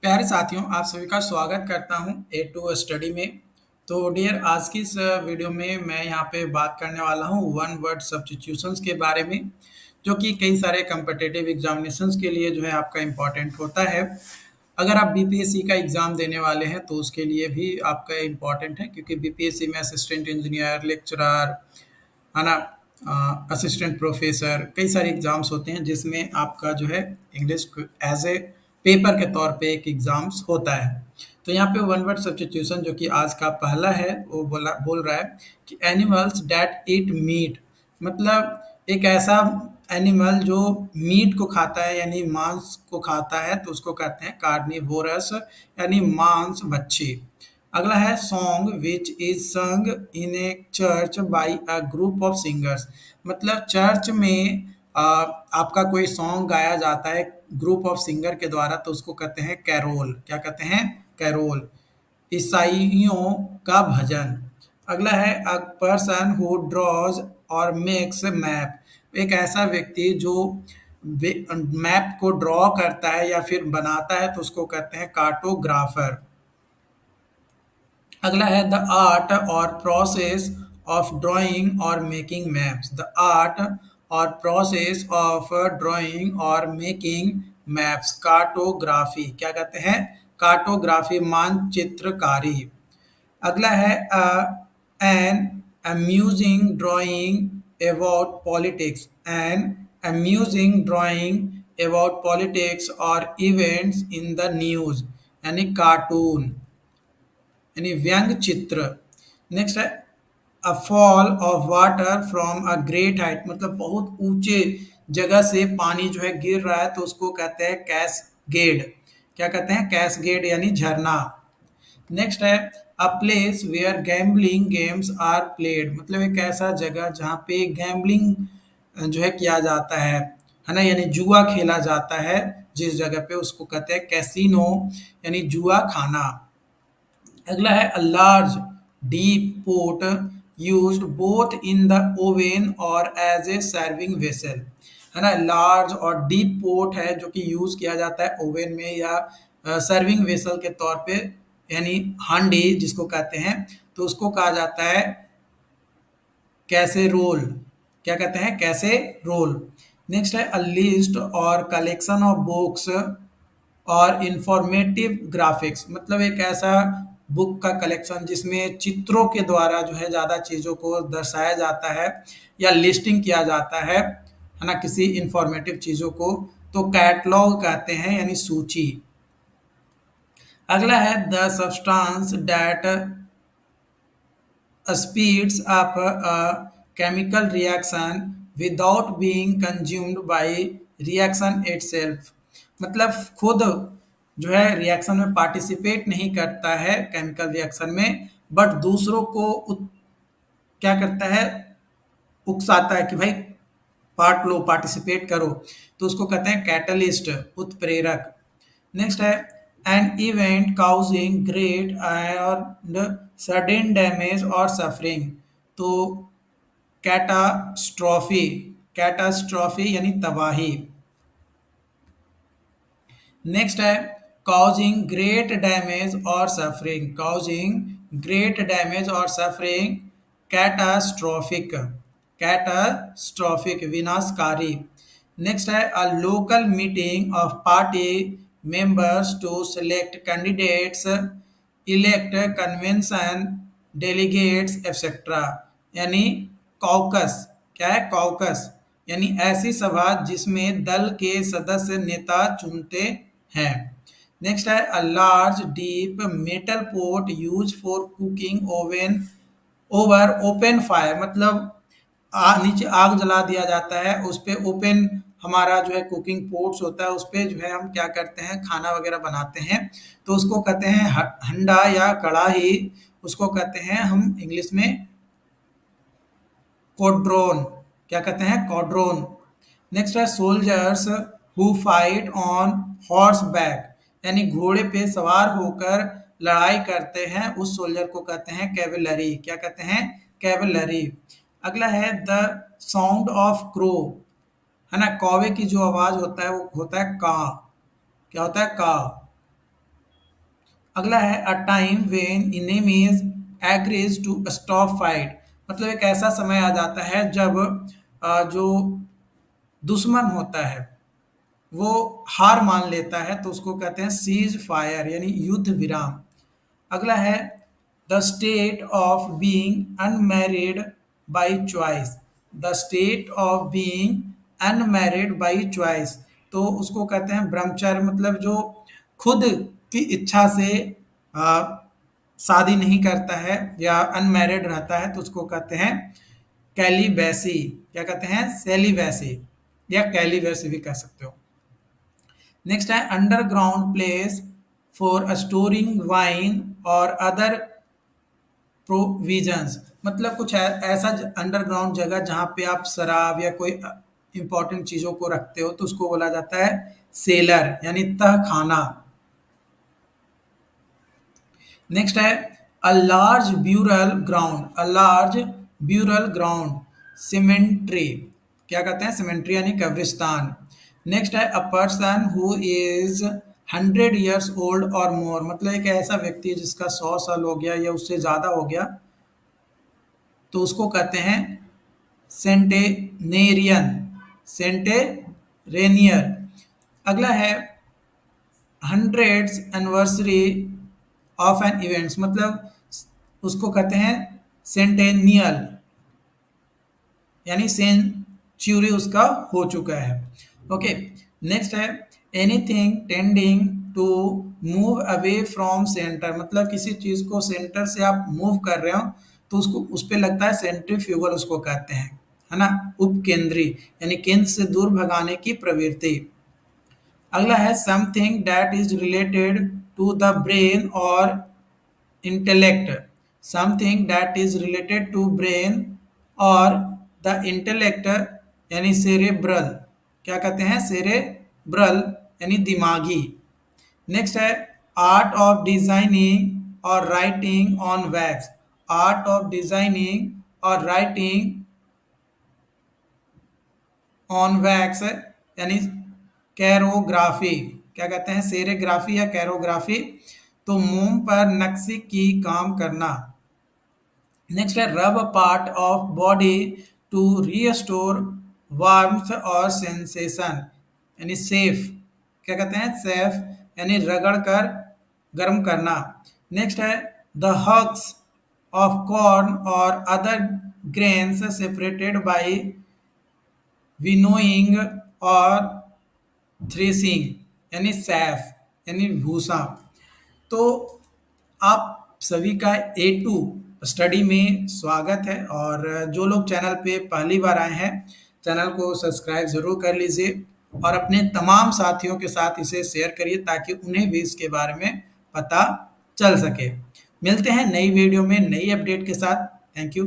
प्यारे साथियों, आप सभी का स्वागत करता हूं ए टू स्टडी में। तो डियर, आज की इस वीडियो में मैं यहां पे बात करने वाला हूं वन वर्ड सब्स्टिट्यूशंस के बारे में, जो कि कई सारे कम्पिटिटिव एग्जामिनेशंस के लिए जो है आपका इम्पोर्टेंट होता है। अगर आप बीपीएससी का एग्ज़ाम देने वाले हैं तो उसके लिए भी आपका इम्पोर्टेंट है, क्योंकि बीपीएससी में असिस्टेंट इंजीनियर, लेक्चरर, है ना, असिस्टेंट प्रोफेसर, कई सारे एग्जाम्स होते हैं जिसमें आपका जो है इंग्लिश एज ए पेपर के तौर पे एक एग्जाम्स होता है। तो यहाँ पे वन वर्ड सब्स्टिट्यूशन जो कि आज का पहला है वो बोल रहा है कि एनिमल्स डैट ईट मीट, मतलब एक ऐसा एनिमल जो मीट को खाता है यानी मांस को खाता है तो उसको कहते हैं कार्निवोरस यानी मांस भक्षी। अगला है song which is sung in a church by a group of singers, मतलब चर्च में आपका कोई सॉन्ग गाया जाता है ग्रुप ऑफ सिंगर के द्वारा तो उसको कहते हैं कैरोल। क्या कहते हैं? कैरोल। ईसाइयों का भजन। अगला है अ पर्सन हु ड्रॉज और मेक्स मैप, एक ऐसा व्यक्ति जो मैप को ड्रॉ करता है या फिर बनाता है तो उसको कहते हैं कार्टोग्राफर। अगला है द आर्ट और प्रोसेस ऑफ ड्राइंग और मेकिंग मैप्स। द आर्ट और प्रोसेस ऑफ ड्राइंग और मेकिंग मैप्स, कार्टोग्राफी। क्या कहते हैं? कार्टोग्राफी, मानचित्रकारी। अगला है an amusing drawing about politics. An amusing drawing about politics और इवेंट्स इन द न्यूज, यानी कार्टून, यानी व्यंग चित्र। नेक्स्ट है a fall of water from a great height, मतलब बहुत ऊंचे जगह से पानी जो है गिर रहा है तो उसको कहते हैं कैसगेड। क्या कहते हैं? कैसगेड यानी झरना। नेक्स्ट है a place where gambling games are played, मतलब एक ऐसा जगह जहाँ पे गैम्बलिंग जो है किया जाता है ना, यानी जुआ खेला जाता है जिस जगह पे उसको कहते हैं कैसीनो, यानी जुआ खाना। अगला है a large deep pot used both in the oven और एज ए सर्विंग वेसल, है ना। लार्ज और डीप पोट है जो कि यूज किया जाता है ओवन में या सर्विंग वेसल के तौर पे, यानी हांडी जिसको कहते हैं, तो उसको कहा जाता है कैसे रोल। क्या कहते हैं? कैसे रोल। नेक्स्ट है अ लिस्ट और कलेक्शन ऑफ बुक्स और इंफॉर्मेटिव ग्राफिक्स, मतलब एक ऐसा बुक का कलेक्शन जिसमें चित्रों के द्वारा जो है ज़्यादा चीज़ों को दर्शाया जाता है या लिस्टिंग किया जाता है ना, किसी इंफॉर्मेटिव चीज़ों को, तो कैटलॉग कहते हैं, यानी सूची। अगला है the substance that speeds up a chemical reaction without being consumed by reaction itself, मतलब खुद जो है रिएक्शन में पार्टिसिपेट नहीं करता है केमिकल रिएक्शन में, बट दूसरों को क्या करता है? उकसाता है कि भाई पार्ट लो, पार्टिसिपेट करो, तो उसको कहते हैं कैटलिस्ट, उत्प्रेरक। नेक्स्ट है an event causing great and sudden damage और सफरिंग, तो कैटास्ट्रॉफी। कैटास्ट्रॉफी यानी तबाही। नेक्स्ट है काउजिंग ग्रेट डैमेज और सफरिंग। काउजिंग ग्रेट डैमेज और सफरिंग, कैटास्ट्रॉफिक। कैटास्ट्रॉफिक, विनाशकारी। नेक्स्ट है a local meeting of party members to select candidates, elect convention, delegates etcetera, यानी कॉकस। क्या है? कॉकस, यानी ऐसी सभा जिसमें दल के सदस्य नेता चुनते हैं। नेक्स्ट है a large deep metal pot use for cooking oven over open fire, मतलब नीचे आग जला दिया जाता है, उस पे ओपन हमारा जो है कुकिंग पोट्स होता है, उस पे जो है हम क्या करते हैं, खाना वगैरह बनाते हैं, तो उसको कहते हैं हंडा या कढ़ाई, उसको कहते हैं हम इंग्लिश में कोड्रोन। क्या कहते हैं? कोड्रोन। नेक्स्ट है soldiers who fight on horse back, यानी घोड़े पे सवार होकर लड़ाई करते हैं, उस सोल्जर को कहते हैं कैवेलरी। क्या कहते हैं? कैवेलरी। अगला है द साउंड ऑफ क्रो, है ना, कौवे की जो आवाज होता है वो होता है का। क्या होता है? का। अगला है a time when enemies agrees to stop fight, मतलब एक ऐसा समय आ जाता है जब जो दुश्मन होता है वो हार मान लेता है, तो उसको कहते हैं सीज फायर यानी युद्ध विराम। अगला है the state of being unmarried by choice, the state of being unmarried by choice, तो उसको कहते हैं ब्रह्मचर्य, मतलब जो खुद की इच्छा से आ, शादी नहीं करता है या अनमैरिड रहता है, तो उसको कहते हैं कैलिबैसी। क्या कहते हैं? सेलिबैसी या कैलिबैसी भी कह सकते हो। नेक्स्ट है underground place for storing wine और अदर प्रोविजंस, मतलब कुछ ऐसा अंडरग्राउंड जगह जहाँ पे आप शराब या कोई इंपॉर्टेंट चीजों को रखते हो, तो उसको बोला जाता है सेलर यानी तह खाना। नेक्स्ट है a large burial ground, a large burial ground symmetry, क्या कहते हैं? सिमेंट्री यानी कब्रिस्तान। नेक्स्ट है a person who is 100 years old और मोर, मतलब एक ऐसा व्यक्ति जिसका 100 साल हो गया या उससे ज्यादा हो गया, तो उसको कहते हैं सेंटेनेरियन, सेंटेरेनियर। अगला है hundreds anniversary of an events, मतलब उसको कहते हैं सेंटेनियल यानी सेंचुरी उसका हो चुका है। ओके, नेक्स्ट है anything tending to move away from centre, मतलब किसी चीज को सेंटर से आप मूव कर रहे हो तो उसको उस पे लगता है सेंट्रीफ्यूगल, उसको कहते हैं, है ना, उपकेंद्री यानी केंद्र से दूर भगाने की प्रवृत्ति। अगला है something that is related to the brain और intellect, something that is related to brain और द इंटेलेक्ट यानी सेरेब्रल, क्या कहते हैं? सेरेब्रल यानी दिमागी। नेक्स्ट है आर्ट ऑफ डिजाइनिंग और writing on wax, art of designing और राइटिंग ऑन वैक्स यानी कैरोग्राफी, क्या कहते हैं? सेरेग्राफी या कैरोग्राफी, तो मोम पर नक्शी की काम करना। नेक्स्ट है rub part of body to restore warmth और सेंसेशन यानी सेफ, क्या कहते हैं? सेफ यानी रगड़ कर गर्म करना। नेक्स्ट है द हक्स ऑफ कॉर्न और other grains separated by winnowing और थ्रेसिंग यानी सैफ यानी भूसा। तो आप सभी का A2 स्टडी में स्वागत है, और जो लोग चैनल पे पहली बार आए हैं चैनल को सब्सक्राइब ज़रूर कर लीजिए और अपने तमाम साथियों के साथ इसे शेयर करिए ताकि उन्हें भी इसके बारे में पता चल सके। मिलते हैं नई वीडियो में नई अपडेट के साथ। Thank you.